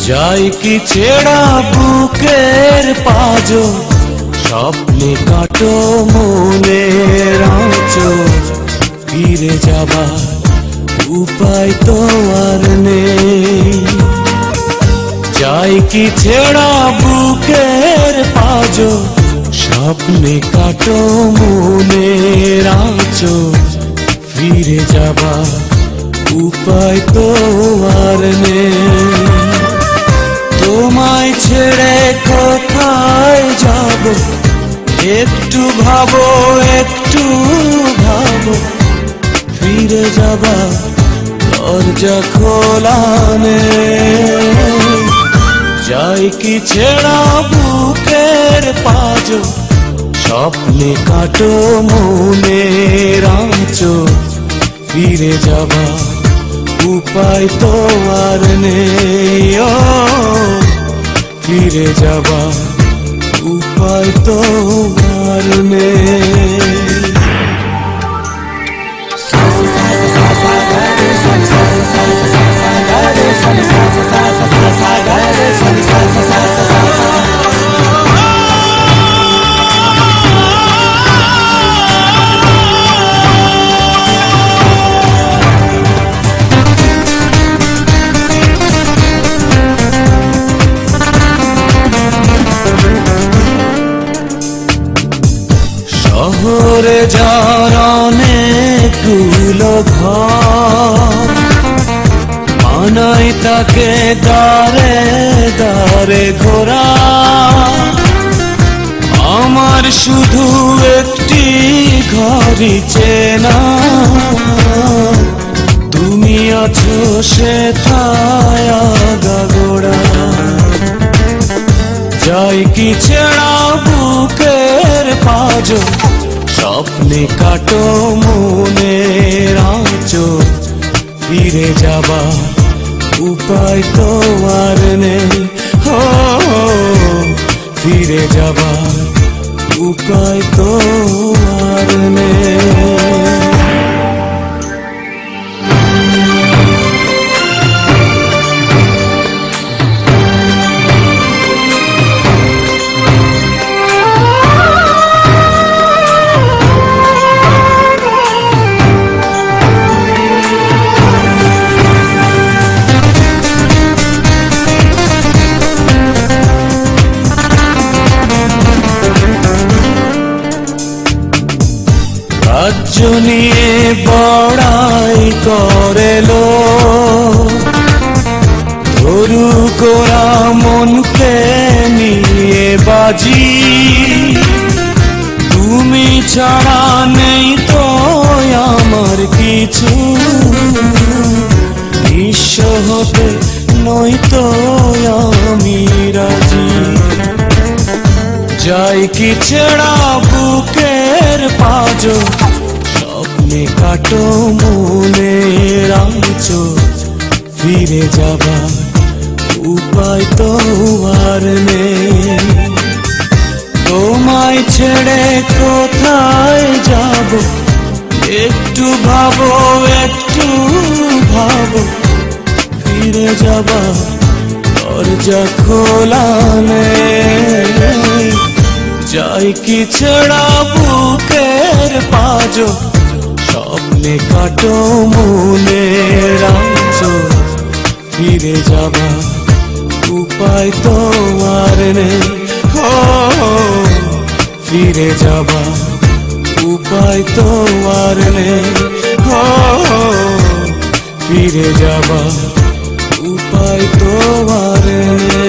যাই কি ছেড়া বুকের পাজো, স্বপ্নে কাটো মনের আঁচল, ফিরে যাবার উপায় তো আর নেই। যাই কি ছেড়া বুকের পাজো, স্বপ্নে কাটো মনের আঁচল, ফিরে যাবার উপায় তো আর নেই। তোমায় ছেড়ে কোথায় যাব, একটু ভাবো একটু ভাবো, ফিরে যাবার দরজা খোলা নেই। যাই কি ছেড়া বুকের পাজো, স্বপ্নে কাটো মনের আঁচল, ফিরে যাবার উপায় তো আর নেই। ও ফিরে যাবার উপায় তো আর নেই। শহরে যার অনেকগুলো ঘর, মানাই তাকে দারে দারে ঘোরা। আমার শুধু একটি ঘরই চেনা, তুমি আছো সেথায় আগাগোড়া। যাই কি ছেড়া বুকের পাজো, স্বপ্নে কাটো মনের আঁচল, ফিরে যাবার উপায় তো আর নেই। ও ফিরে যাবার উপায় তো আর নেই। রাজ্য নিয়ে বড়াই করে লোক, ধরু গোরা মনকে নিয়ে বাজি। তুমি ছাড়া নেই তো আমার কিছু, নিঃস্ব হতে নই তো আমি রাজি। যাই কি ছেড়া বুকের পাজো, স্বপ্নে কাটো মনের আঁচল, ফিরে যাবার উপায় তো আর নেই। তোমায় ছেড়ে কোথায় যাব, একটু ভাবো একটু ভাবো, ফিরে যাবার দরজা খোলা নেই। যাই কি ছেড়া বুকের পাজো, স্বপ্নে কাটো মনের আঁচল, ফিরে যাবার উপায় তো আর নেই। ও ফিরে যাবার উপায় তো আর নেই। ও ফিরে যাবার উপায় তো আর নেই।